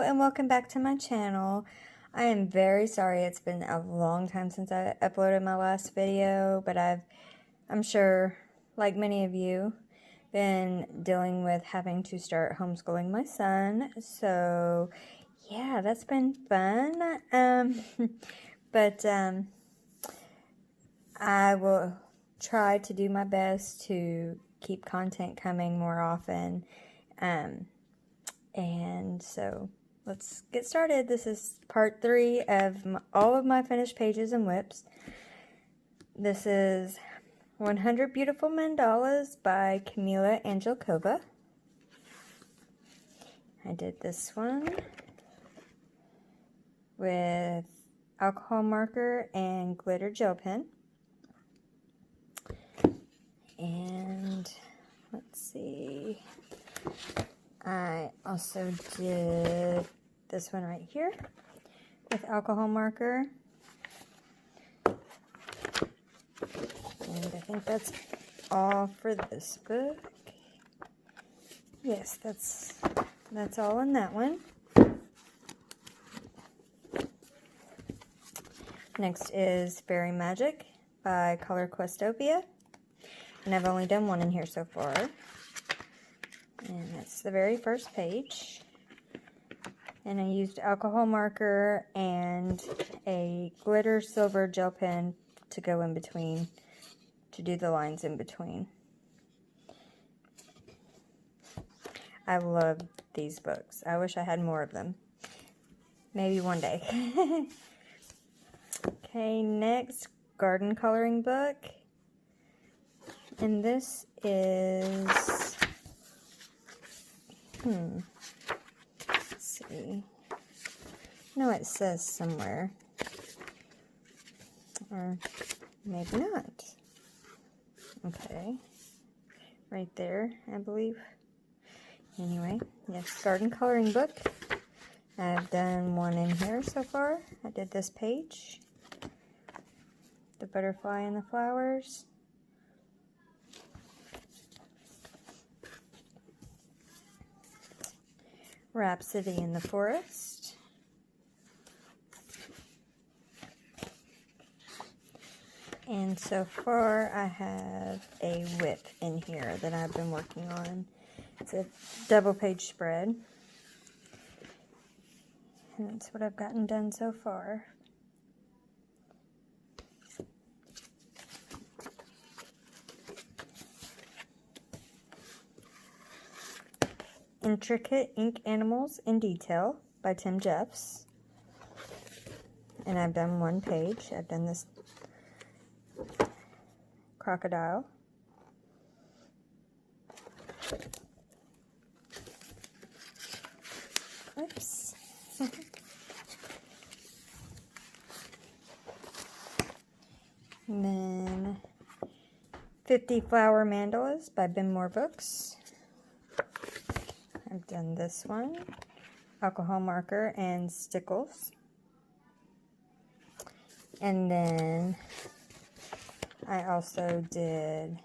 and welcome back to my channel. I am very sorry it's been a long time since I uploaded my last video, but I'm sure, like many of you, been dealing with having to start homeschooling my son. So yeah, that's been fun. But I will try to do my best to keep content coming more often. And so let's get started. This is part 3 of all of my finished pages in WIPS. This is 100 Beautiful Mandalas by Camila Angelkova. I did this one with alcohol marker and glitter gel pen. And let's see, I also did this one right here with alcohol marker. And I think that's all for this book. Yes, that's all in that one. Next is Fairy Magic by Color Questopia. And I've only done one in here so far. And that's the very first page. And I used alcohol marker and a glitter silver gel pen to go in between, to do the lines in between. I love these books. I wish I had more of them. Maybe one day. Okay, next, garden coloring book. And this is, let's see. No, it says somewhere. Or maybe not. Okay. Right there, I believe. Anyway, yes, garden coloring book. I've done one in here so far. I did this page. The butterfly and the flowers. Rhapsody in the Forest. And so far I have a WIP in here that I've been working on. It's a double page spread. And that's what I've gotten done so far. Intricate Ink Animals in Detail by Tim Jeffs. And I've done one page. I've done this crocodile. Oops. And then 50 Flower Mandalas by Ben Moore Books. I've done this one, alcohol marker and stickles. And then I also did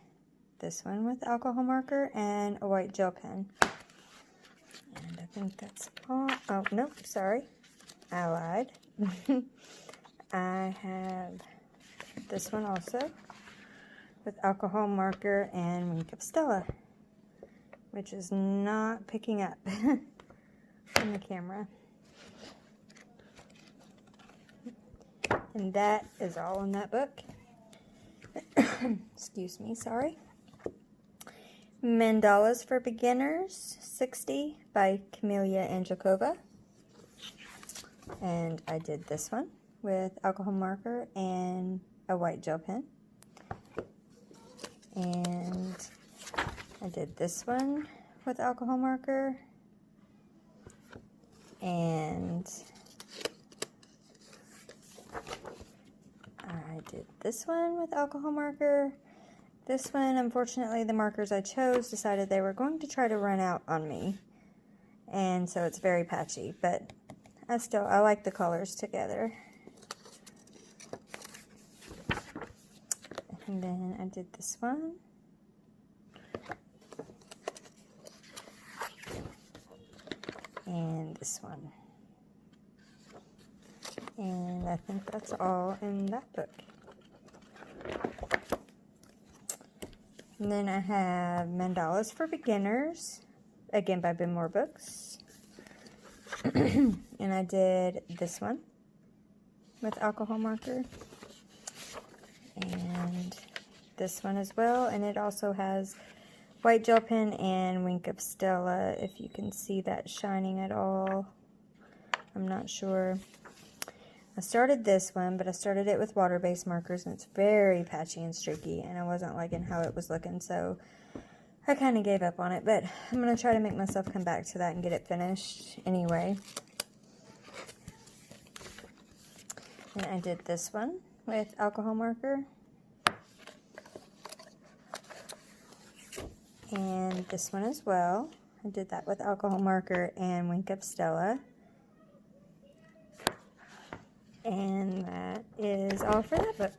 this one with alcohol marker and a white gel pen. And I think that's all. Oh, nope, sorry. I lied. I have this one also with alcohol marker and Wink of Stella, which is not picking up on the camera. And that is all in that book. Excuse me, sorry. Mandalas for Beginners, 60 by Camila Angelkova. And I did this one with alcohol marker and a white gel pen. And I did this one with alcohol marker, and I did this one with alcohol marker. This one, unfortunately, the markers I chose decided they were going to try to run out on me, and so it's very patchy, but I like the colors together. And then I did this one. And this one. And I think that's all in that book. And then I have Mandalas for Beginners, again by Ben Moore Books. And I did this one with alcohol marker. And this one as well. And it also has white gel pen and Wink of Stella, if you can see that shining at all. I'm not sure. I started this one, but I started it with water-based markers, and it's very patchy and streaky, and I wasn't liking how it was looking, so I kind of gave up on it, but I'm going to try to make myself come back to that and get it finished anyway. And I did this one with alcohol marker. And this one as well. I did that with alcohol marker and Wink of Stella. And that is all for that book.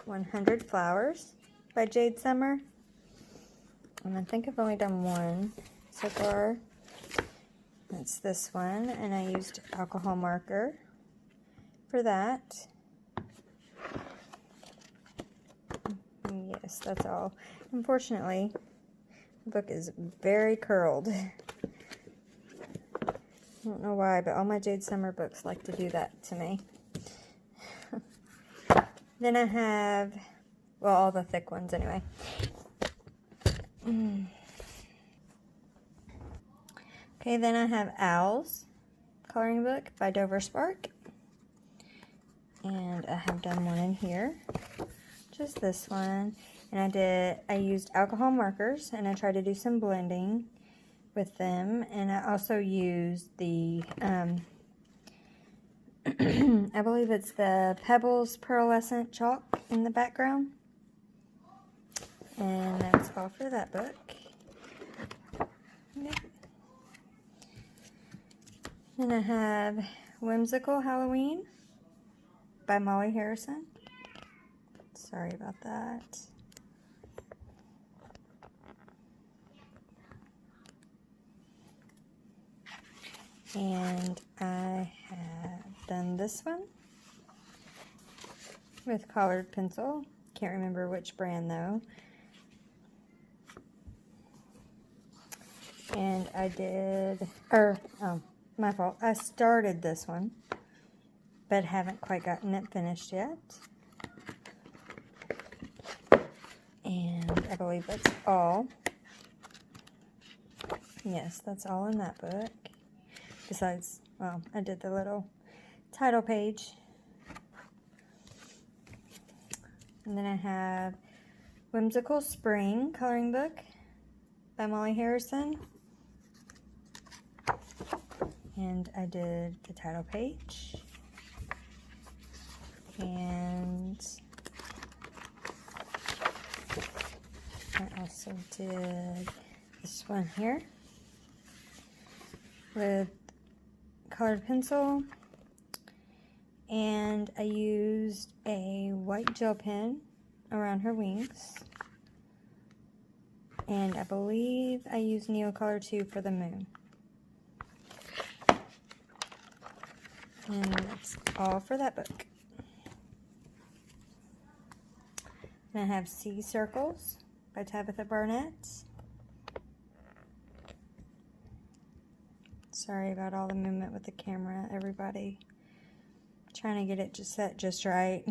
100 Flowers by Jade Summer. And I think I've only done one so far. That's this one. And I used alcohol marker for that. Yes, that's all. Unfortunately, the book is very curled. I don't know why, but all my Jade Summer books like to do that to me. Then I have, well, all the thick ones anyway. Okay, then I have Owls coloring book by Dover Spark. And I have done one in here. Just this one. And I used alcohol markers, and I tried to do some blending with them, and I also used the I believe it's the Pebbles Pearlescent chalk in the background. And that's all for that book. Yep. Then I have Whimsical Halloween by Molly Harrison. Sorry about that. And I have done this one with colored pencil. Can't remember which brand though. And I did, my fault. I started this one, but haven't quite gotten it finished yet. And I believe that's all. Yes, that's all in that book. Besides, well, I did the little title page. And then I have Whimsical Spring coloring book by Molly Harrison. And I did the title page. And I also did this one here with colored pencil, and I used a white gel pen around her wings, and I believe I used Neocolor 2 for the moon. And that's all for that book. And I have Sea Circles by Tabitha Barnett. Sorry about all the movement with the camera, everybody. Trying to get it just set just right.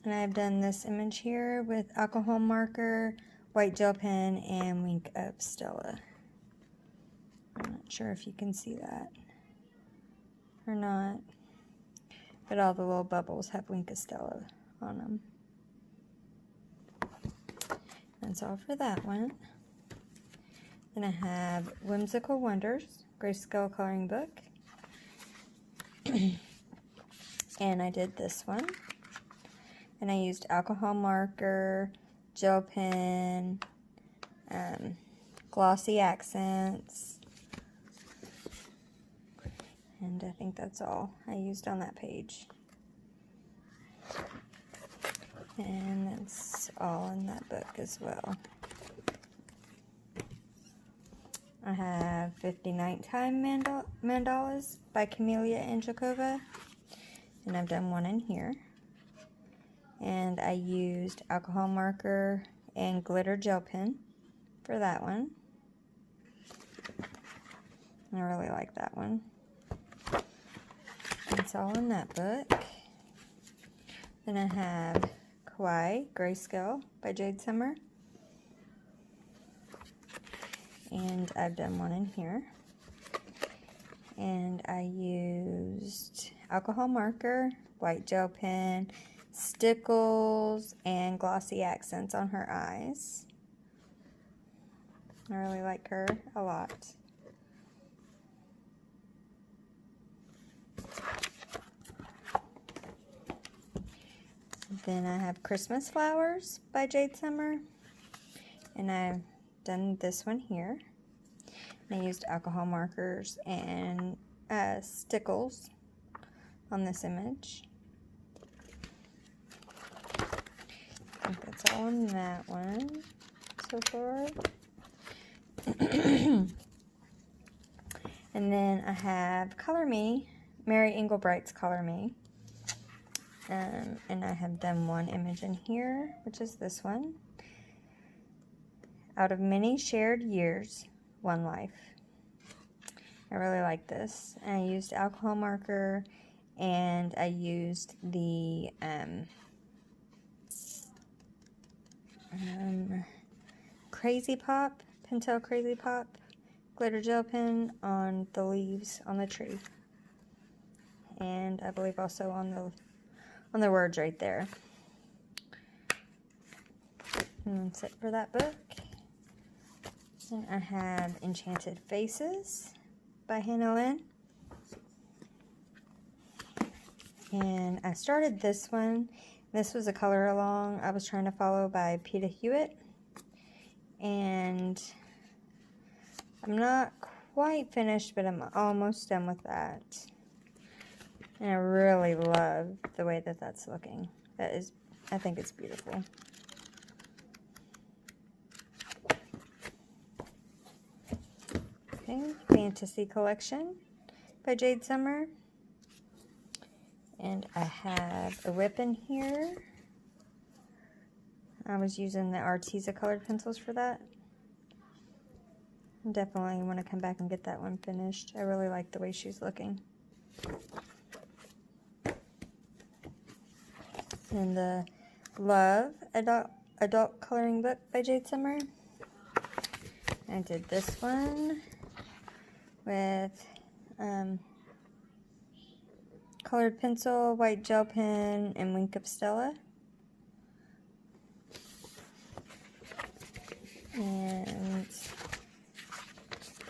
And I've done this image here with alcohol marker, white gel pen, and Wink of Stella. I'm not sure if you can see that or not, but all the little bubbles have Wink of Stella on them. That's all for that one. Then I have Whimsical Wonders, Grayscale coloring book. And I did this one. And I used alcohol marker, gel pen, glossy accents. And I think that's all I used on that page. And that's all in that book as well. I have 50 Nighttime Mandalas by Camellia Angelkova, and I've done one in here. And I used alcohol marker and glitter gel pen for that one. I really like that one. It's all in that book. Then I have Kawaii Grayscale by Jade Summer. And I've done one in here. And I used alcohol marker, white gel pen, stickles, and glossy accents on her eyes. I really like her a lot. Then I have Christmas Flowers by Jade Summer. And I've done this one here. And I used alcohol markers and stickles on this image. I think that's all in that one so far. And then I have Color Me, Mary Englebright's Color Me. And I have done one image in here, which is this one. Out of many shared years, one life. I really like this. And I used alcohol marker, and I used the Crazy Pop, Pentel Crazy Pop glitter gel pen on the leaves on the tree. And I believe also on the words right there. And that's it for that book. And I have Enchanted Faces by Hannah Lynn. And I started this one. This was a color along I was trying to follow by Peter Hewitt. And I'm not quite finished, but I'm almost done with that. And I really love the way that that's looking. I think it's beautiful. Okay, Fantasy Collection by Jade Summer. And I have a whip in here. I was using the Arteza colored pencils for that. Definitely want to come back and get that one finished. I really like the way she's looking. And the Love Adult Coloring Book by Jade Summer. I did this one with colored pencil, white gel pen, and Wink of Stella. And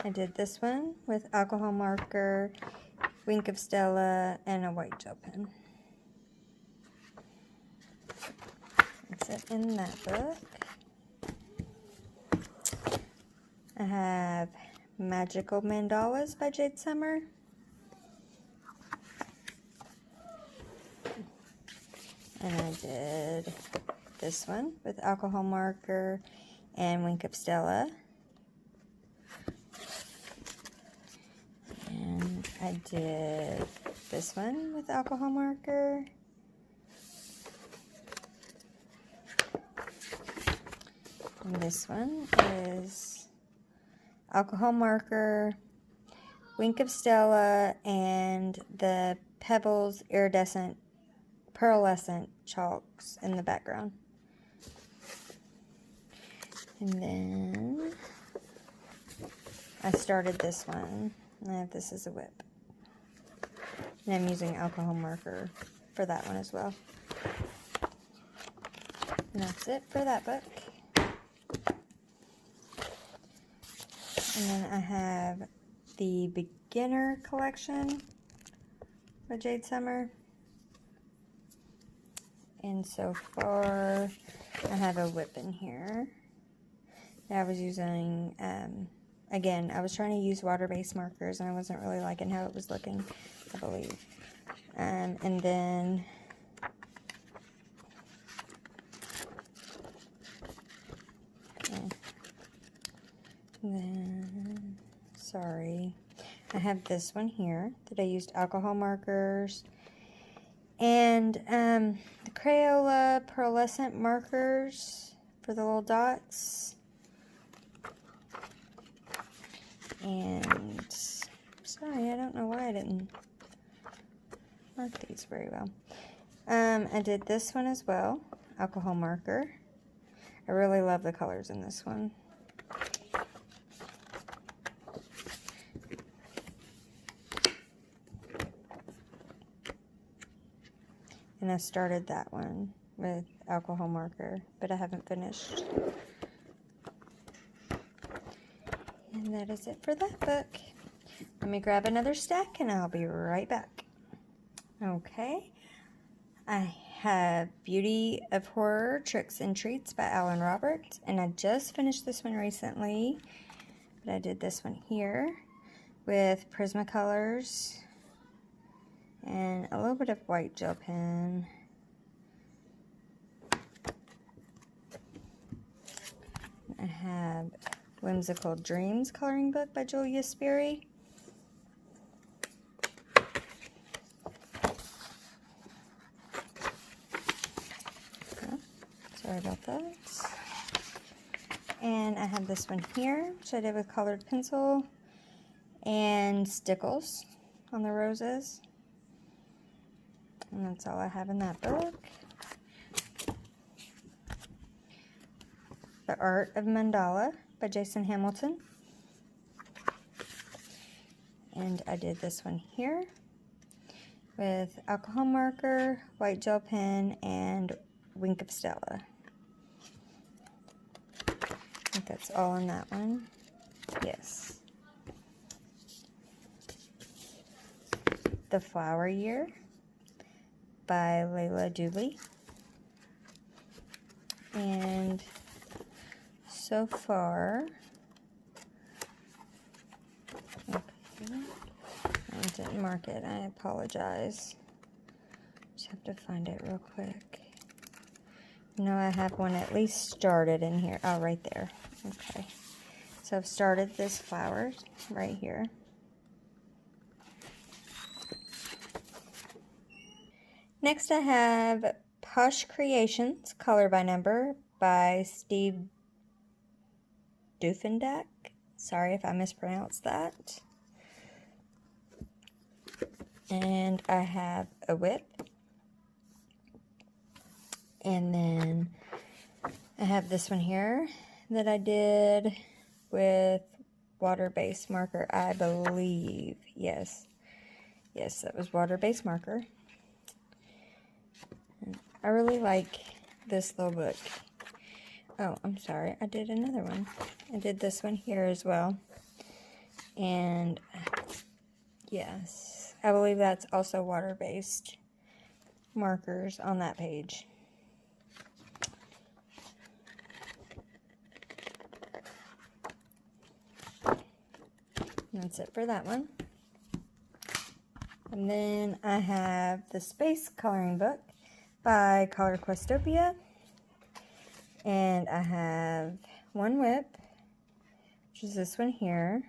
I did this one with alcohol marker, Wink of Stella, and a white gel pen. That's it in that book. I have Magical Mandalas by Jade Summer. And I did this one with alcohol marker and Wink of Stella. And I did this one with alcohol marker. And this one is alcohol marker, Wink of Stella, and the Pebbles iridescent, pearlescent chalks in the background. And then I started this one. This is a whip. And I'm using alcohol marker for that one as well. And that's it for that book. And then I have the Beginner Collection by Jade Summer. And so far, I have a whip in here. I was using, again, I was trying to use water-based markers, and I wasn't really liking how it was looking, I believe. And then sorry. I have this one here that I used alcohol markers and the Crayola pearlescent markers for the little dots. And sorry, I don't know why I didn't mark these very well. I did this one as well, alcohol marker. I really love the colors in this one. And I started that one with alcohol marker, but I haven't finished. And that is it for that book. Let me grab another stack and I'll be right back. Okay. I have Beauty of Horror, Tricks and Treats by Alan Roberts. And I just finished this one recently. But I did this one here with Prismacolors and a little bit of white gel pen. I have Whimsical Dreams coloring book by Julia Sperry. Oh, sorry about that. And I have this one here, which I did with colored pencil and stickles on the roses. And that's all I have in that book. The Art of Mandala by Jason Hamilton. And I did this one here with alcohol marker, white gel pen, and Wink of Stella. I think that's all in that one. Yes. The Flower Year by Layla Dooley. And so far, okay, I didn't mark it, I apologize. Just have to find it real quick. No, I have one at least started in here. Oh, right there. Okay. So I've started this flower right here. Next I have Posh Creations, Color by Number by Steve Doofendak. Sorry if I mispronounced that. And I have a WIP. And then I have this one here that I did with water-based marker, I believe. Yes. Yes, that was water-based marker. I really like this little book. Oh, I'm sorry. I did another one. I did this one here as well. And yes, I believe that's also water-based markers on that page. And that's it for that one. And then I have the Space Coloring Book by Color Questopia. And I have one WIP, which is this one here.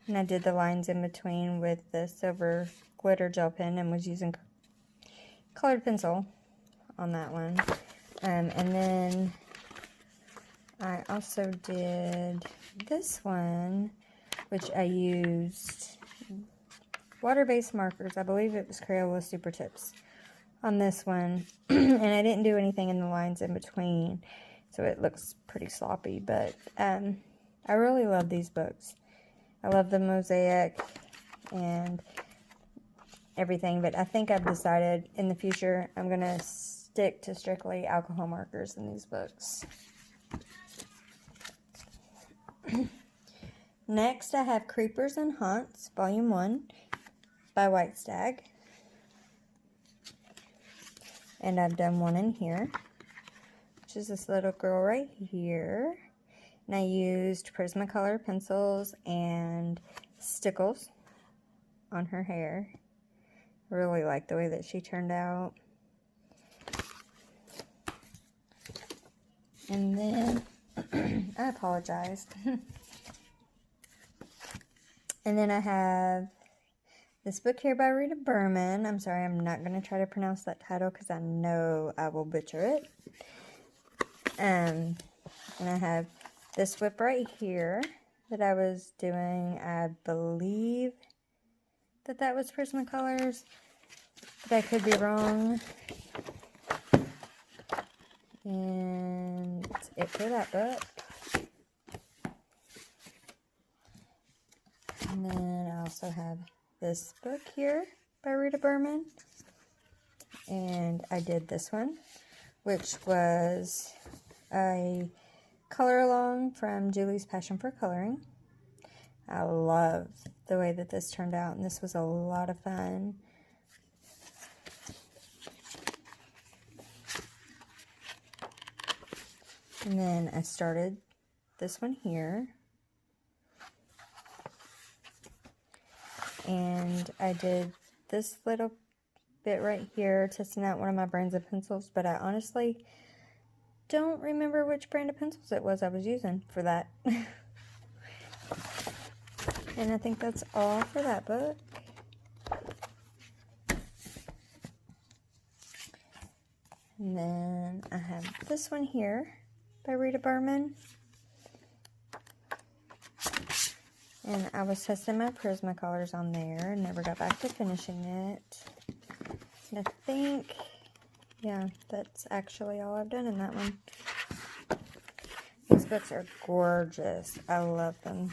And I did the lines in between with the silver glitter gel pen and was using colored pencil on that one. And then I also did this one, which I used water-based markers. I believe it was Crayola Super Tips on this one. And I didn't do anything in the lines in between, so it looks pretty sloppy. But I really love these books. I love the mosaic and everything, but I think I've decided in the future I'm going to stick to strictly alcohol markers in these books. Next, I have Creepers and Haunts, Volume 1 by White Stag. And I've done one in here, which is this little girl right here. And I used Prismacolor pencils and stickles on her hair. I really like the way that she turned out. And then, I apologize. And then I have this book here by Rita Berman. I'm sorry, I'm not going to try to pronounce that title because I know I will butcher it. And I have this whip right here that I was doing. I believe that was Prismacolors, but I could be wrong. And that's it for that book. And then I also have this book here by Rita Berman. And I did this one, which was a color along from Julie's Passion for Coloring. I love the way that this turned out, and this was a lot of fun. And then I started this one here. And I did this little bit right here, testing out one of my brands of pencils, but I honestly don't remember which brand of pencils it was I was using for that. And I think that's all for that book. And then I have this one here by Rita Berman. And I was testing my Prismacolors on there. Never got back to finishing it. And I think, yeah, that's actually all I've done in that one. These books are gorgeous. I love them.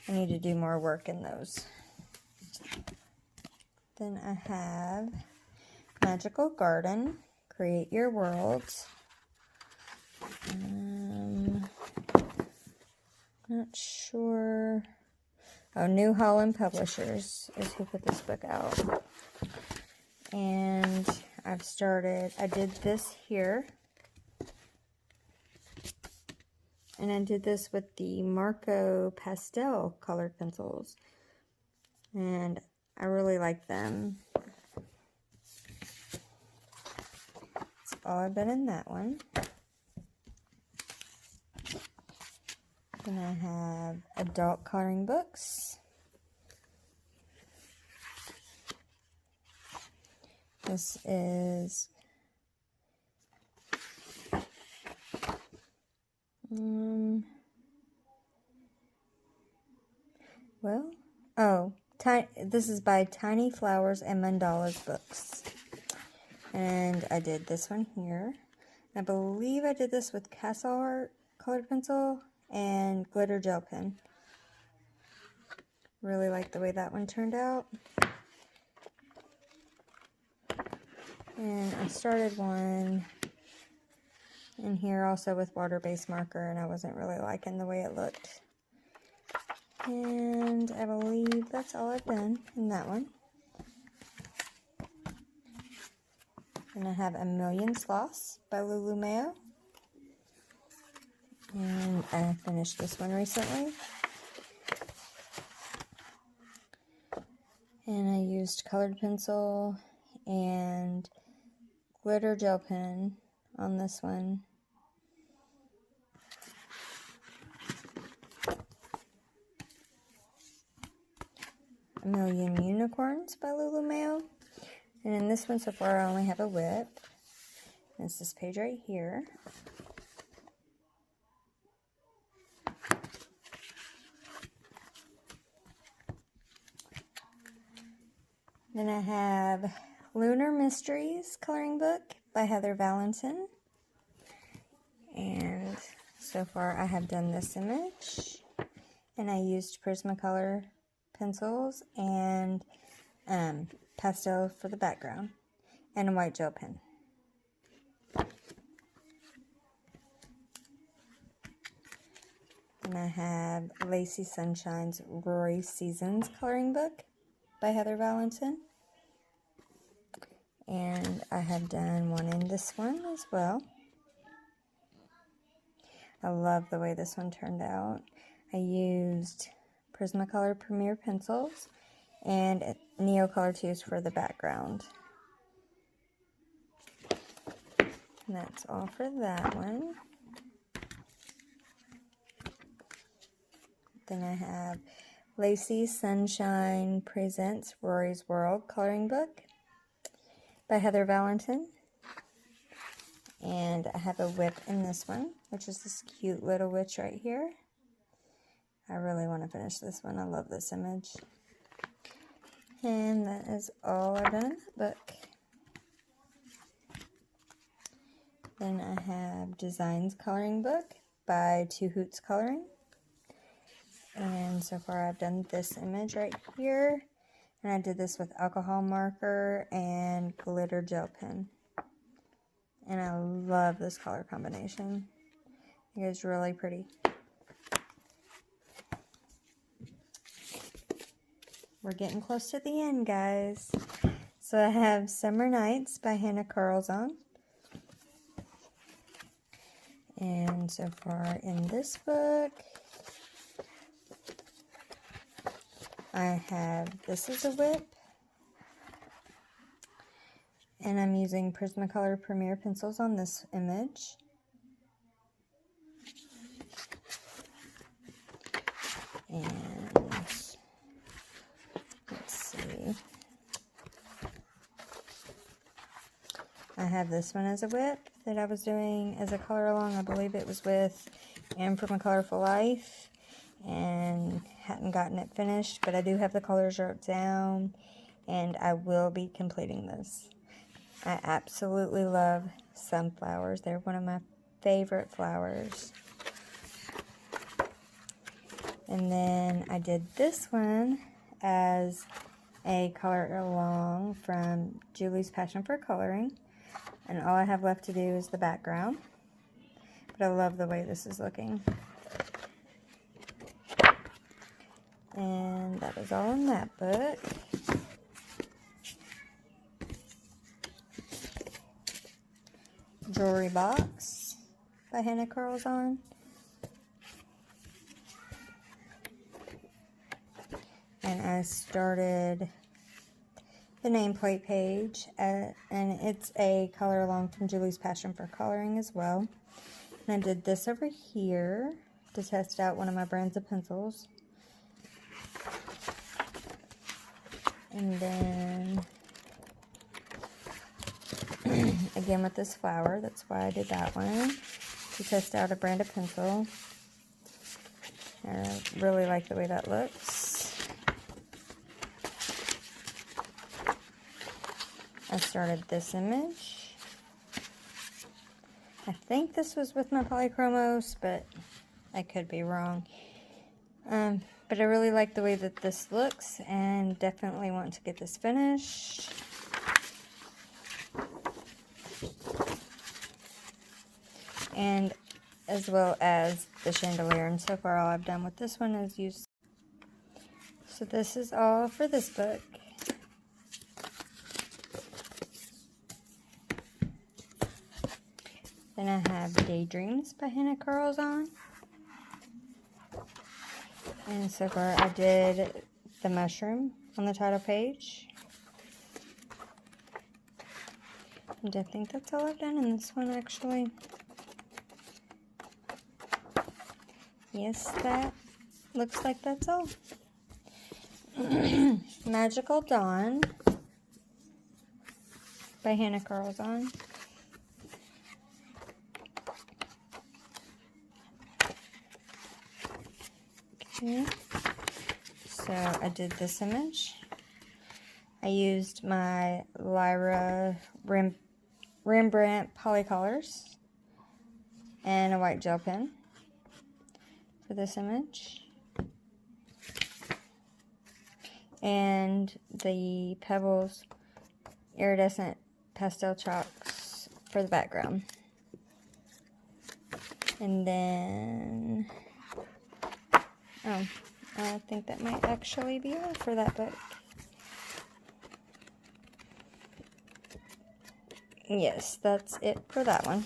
I need to do more work in those. Then I have Magical Garden, Create Your Worlds. Not sure. Oh, New Holland Publishers is who put this book out. And I did this here. And I did this with the Marco Pastel colored pencils. And I really like them. That's all I've done in that one. Then I have adult coloring books. This is this is by Tiny Flowers and Mandalas Books. And I did this one here. I believe I did this with Castle Art colored pencil and glitter gel pen. Really like the way that one turned out. And I started one in here also with water-based marker, and I wasn't really liking the way it looked. And I believe that's all I've done in that one. And I have A Million Sloths by Lulu Mayo. And I finished this one recently. And I used colored pencil and glitter gel pen on this one. A Million Unicorns by Lulu Mayo. And in this one so far I only have a whip. And it's this page right here. Then I have Lunar Mysteries coloring book by Heather Valentin. And so far I have done this image. And I used Prismacolor pencils and pastel for the background. And a white gel pen. And I have Lacy Sunshine's Rory Seasons coloring book by Heather Valentin. And I have done one in this one as well. I love the way this one turned out. I used Prismacolor Premier pencils and Neo Color 2s for the background. And that's all for that one. Then I have Lacey Sunshine Presents Rory's World coloring book by Heather Valentin. And I have a WIP in this one, which is this cute little witch right here. I really want to finish this one. I love this image. And that is all I've done in that book. Then I have Designs Coloring Book by Two Hoots Coloring. And so far I've done this image right here. And I did this with alcohol marker and glitter gel pen. And I love this color combination. I think it's really pretty. We're getting close to the end, guys. So I have Summer Nights by Hannah Carlson. And so far in this book, I have, this is a WIP. And I'm using Prismacolor Premier pencils on this image. And let's see. I have this one as a WIP that I was doing as a color along. I believe it was with And From a Colorful Life. And hadn't gotten it finished, but I do have the colors wrote down. And I will be completing this. I absolutely love sunflowers. They're one of my favorite flowers. And then I did this one as a color along from Julie's Passion for Coloring. And all I have left to do is the background. But I love the way this is looking. And that is all in that book. Jewelry Box by Hannah Carlson. And I started the nameplate page, and it's a color along from Julie's Passion for Coloring as well. And I did this over here to test out one of my brands of pencils. And then again with this flower, that's why I did that one, to test out a brand of pencil. I really like the way that looks. I started this image. I think this was with my Polychromos, but I could be wrong. But I really like the way that this looks and definitely want to get this finished. And as well as the chandelier. And so far all I've done with this one is use. So this is all for this book. Then I have Daydreams by Hannah Carlson. And so far I did the mushroom on the title page. And I think that's all I've done in this one actually. Yes, that looks like that's all. Magical Dawn by Hannah Carlson. Okay, so I did this image. I used my Lyra Rembrandt Polycolors and a white gel pen for this image. And the Pebbles Iridescent Pastel Chalks for the background. And then, I think that might actually be all for that book. Yes, that's it for that one.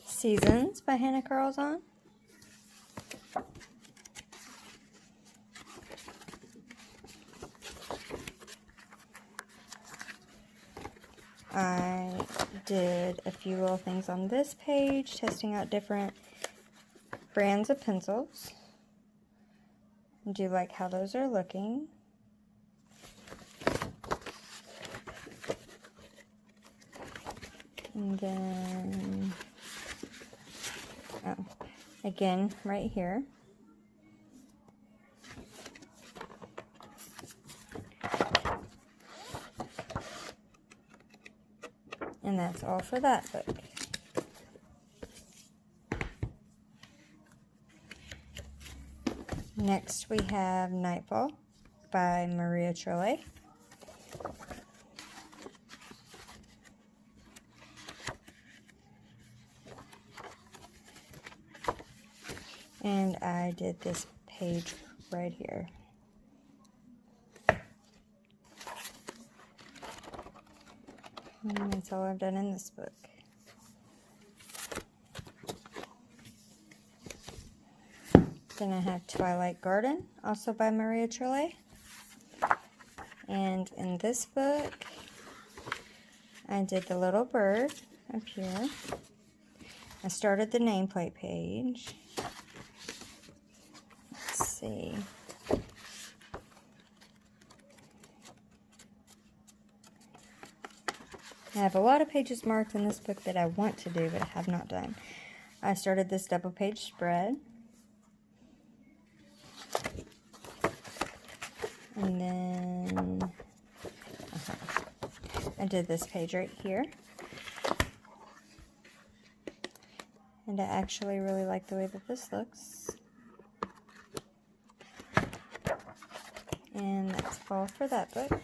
Seasons by Hannah Carlson. I did a few little things on this page, testing out different brands of pencils. I do like how those are looking. And then, oh, again, right here. And that's all for that book. Next we have Nightfall by Maria Trollet. And I did this page right here. And that's all I've done in this book. Then I have Twilight Garden, also by Maria Trollet. And in this book, I did the little bird up here. I started the nameplate page. Let's see. I have a lot of pages marked in this book that I want to do, but I have not done. I started this double page spread. And then I did this page right here. And I actually really like the way that this looks. And that's all for that book.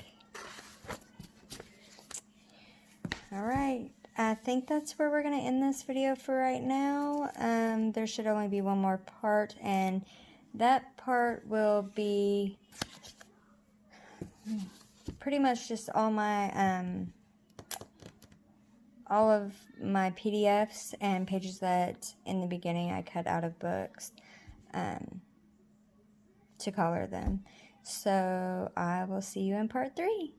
Alright, I think that's where we're going to end this video for right now. There should only be one more part, and that part will be pretty much just all of my PDFs and pages that in the beginning I cut out of books to color them. So I will see you in part 3.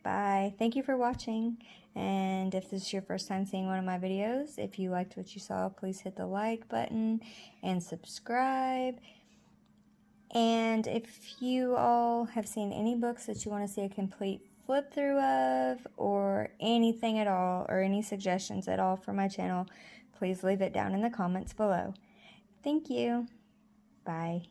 Bye. Thank you for watching. And if this is your first time seeing one of my videos, if you liked what you saw, please hit the like button and subscribe. And if you all have seen any books that you want to see a complete flip through of, or anything at all, or any suggestions at all for my channel, please leave it down in the comments below. Thank you. Bye.